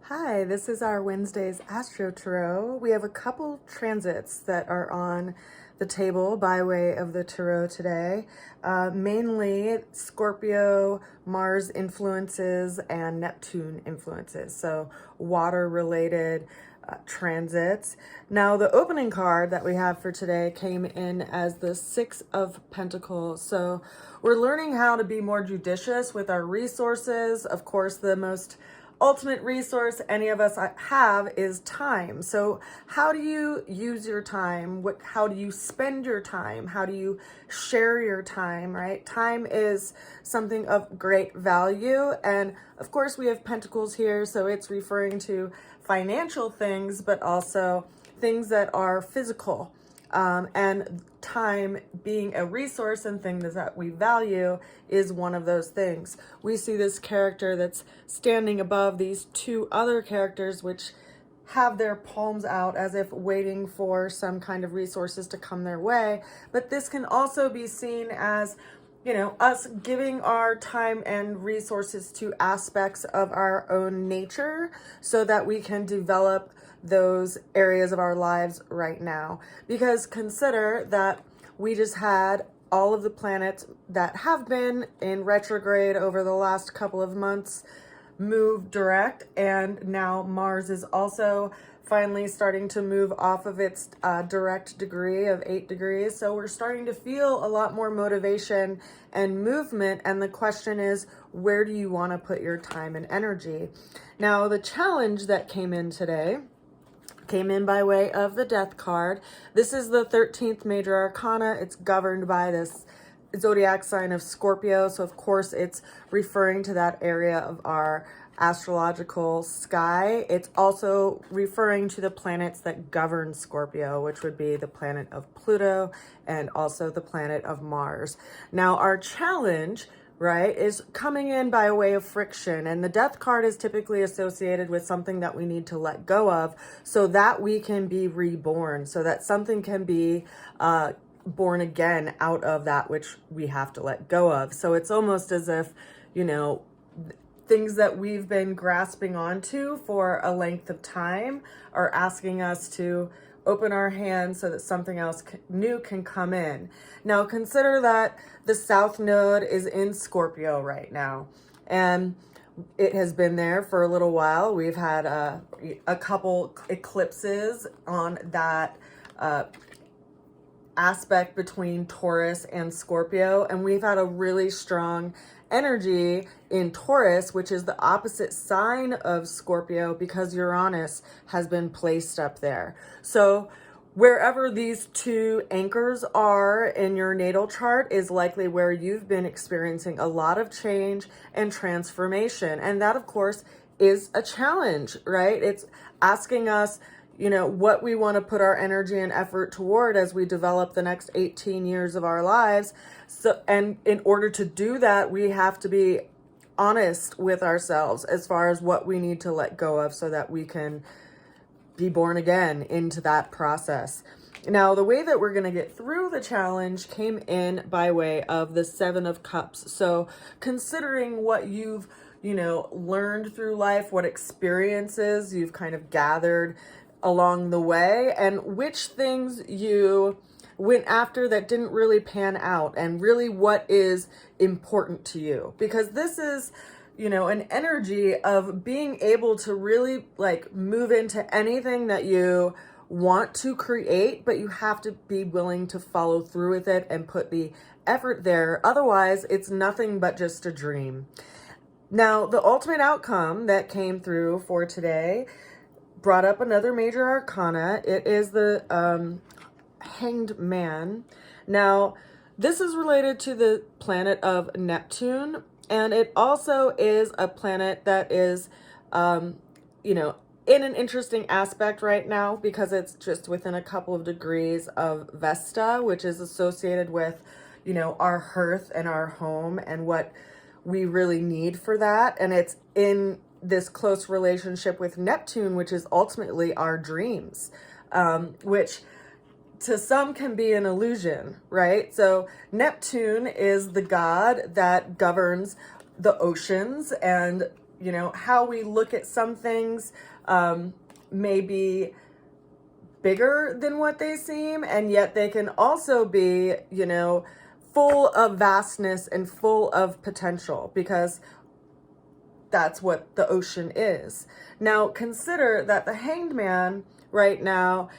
Hi, this is our Wednesday's Astro Tarot. We have a couple transits that are on the table by way of the Tarot today. Mainly Scorpio, Mars influences, and Neptune influences. So water-related transits. Now, the opening card that we have for today came in as the Six of Pentacles. So we're learning how to be more judicious with our resources. Of course, the most ultimate resource any of us have is time. So how do you use your time? How do you spend your time? How do you share your time, right? Time is something of great value. And of course we have pentacles here, so it's referring to financial things, but also things that are physical. And time being a resource and things that we value is one of those things. We see this character that's standing above these two other characters which have their palms out as if waiting for some kind of resources to come their way. But this can also be seen as, us giving our time and resources to aspects of our own nature so that we can develop those areas of our lives right now. Because consider that we just had all of the planets that have been in retrograde over the last couple of months move direct, and now Mars is also finally starting to move off of its direct degree of 8 degrees. So we're starting to feel a lot more motivation and movement. And the question is, where do you want to put your time and energy? Now, the challenge that came in today came in by way of the Death card. This is the 13th major arcana. It's governed by this zodiac sign of Scorpio. So of course it's referring to that area of our astrological sky. It's also referring to the planets that govern Scorpio, which would be the planet of Pluto and also the planet of Mars. Now our challenge, right, is coming in by way of friction. And the Death card is typically associated with something that we need to let go of so that we can be reborn, so that something can be born again out of that which we have to let go of. So it's almost as if, things that we've been grasping onto for a length of time are asking us to open our hands so that something else new can come in. Now consider that the South Node is in Scorpio right now, and it has been there for a little while. We've had a couple eclipses on that aspect between Taurus and Scorpio, and we've had a really strong energy in Taurus, which is the opposite sign of Scorpio, because Uranus has been placed up there. So wherever these two anchors are in your natal chart is likely where you've been experiencing a lot of change and transformation. And that, of course, is a challenge, right? It's asking us, what we want to put our energy and effort toward as we develop the next 18 years of our lives. So, and in order to do that, we have to be honest with ourselves as far as what we need to let go of so that we can be born again into that process. Now, the way that we're going to get through the challenge came in by way of the Seven of Cups. So considering what you've, learned through life, what experiences you've kind of gathered along the way, and which things you went after that didn't really pan out, and really what is important to you. Because this is, an energy of being able to really move into anything that you want to create, but you have to be willing to follow through with it and put the effort there. Otherwise, it's nothing but just a dream. Now, the ultimate outcome that came through for today brought up another major arcana. It is the Hanged Man. Now, this is related to the planet of Neptune, and it also is a planet that is, in an interesting aspect right now because it's just within a couple of degrees of Vesta, which is associated with, our hearth and our home and what we really need for that. And it's in this close relationship with Neptune, which is ultimately our dreams, which to some can be an illusion, right? So Neptune is the god that governs the oceans and, You know, how we look at some things may be bigger than what they seem, and yet they can also be, you know, full of vastness and full of potential, because that's what the ocean is. Now, consider that the Hanged Man right now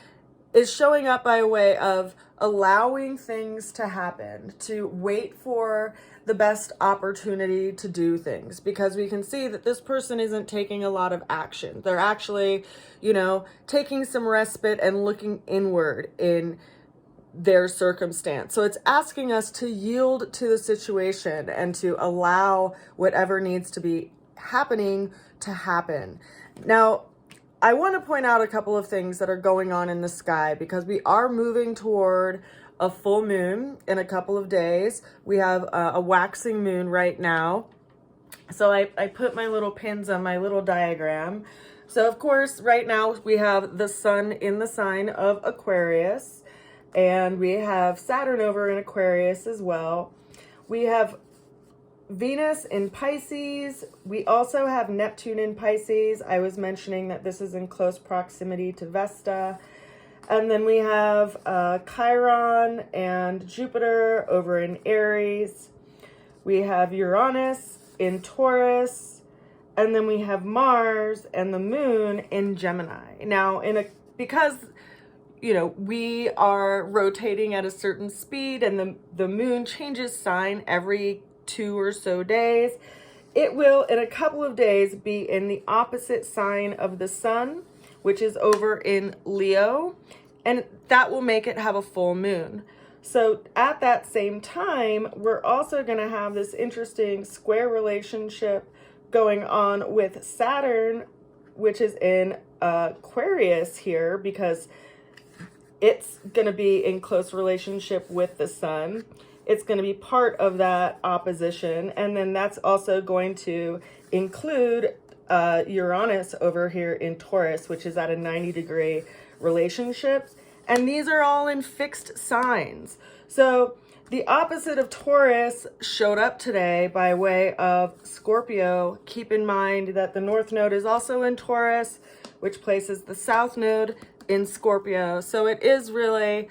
is showing up by way of allowing things to happen, to wait for the best opportunity to do things, because we can see that this person isn't taking a lot of action. They're actually, you know, taking some respite and looking inward in their circumstance. So it's asking us to yield to the situation and to allow whatever needs to be happening to happen. Now, I want to point out a couple of things that are going on in the sky, because we are moving toward a full moon in a couple of days. We have a waxing moon right now. So I put my little pins on my little diagram. So of course, right now we have the sun in the sign of Aquarius, and we have Saturn over in Aquarius as well. We have Venus in Pisces. We also have Neptune in Pisces. I was mentioning that this is in close proximity to Vesta. And then we have Chiron and Jupiter over in Aries. We have Uranus in Taurus. And then we have Mars and the moon in Gemini. Now, because, you know, we are rotating at a certain speed, and the moon changes sign every 2 or so days, it will in a couple of days be in the opposite sign of the sun, which is over in Leo, and that will make it have a full moon. So at that same time, we're also going to have this interesting square relationship going on with Saturn, which is in Aquarius here, because it's going to be in close relationship with the sun. It's going to be part of that opposition. And then that's also going to include Uranus over here in Taurus, which is at a 90-degree relationship. And these are all in fixed signs. So the opposite of Taurus showed up today by way of Scorpio. Keep in mind that the North Node is also in Taurus, which places the South Node in Scorpio. So it is really,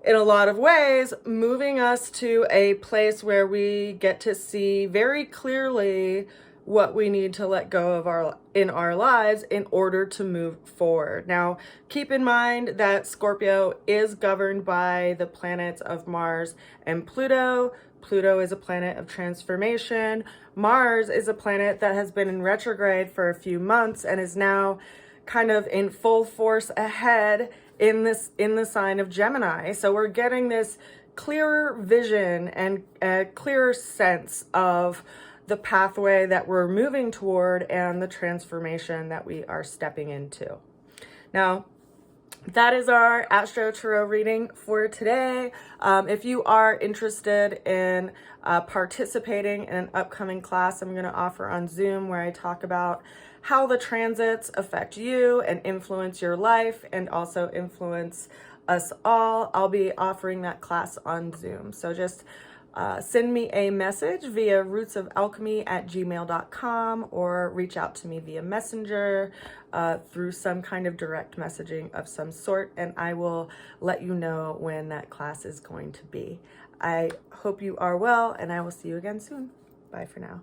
in a lot of ways, moving us to a place where we get to see very clearly what we need to let go of in our lives in order to move forward. Now, keep in mind that Scorpio is governed by the planets of Mars and Pluto. Pluto is a planet of transformation. Mars is a planet that has been in retrograde for a few months and is now kind of in full force ahead in the sign of Gemini. So we're getting this clearer vision and a clearer sense of the pathway that we're moving toward and the transformation that we are stepping into. Now, that is our Astro Tarot reading for today. If you are interested in participating in an upcoming class I'm going to offer on Zoom, where I talk about how the transits affect you and influence your life and also influence us all, I'll be offering that class on Zoom. So just send me a message via rootsofalchemy@gmail.com or reach out to me via Messenger through some kind of direct messaging of some sort, and I will let you know when that class is going to be. I hope you are well, and I will see you again soon. Bye for now.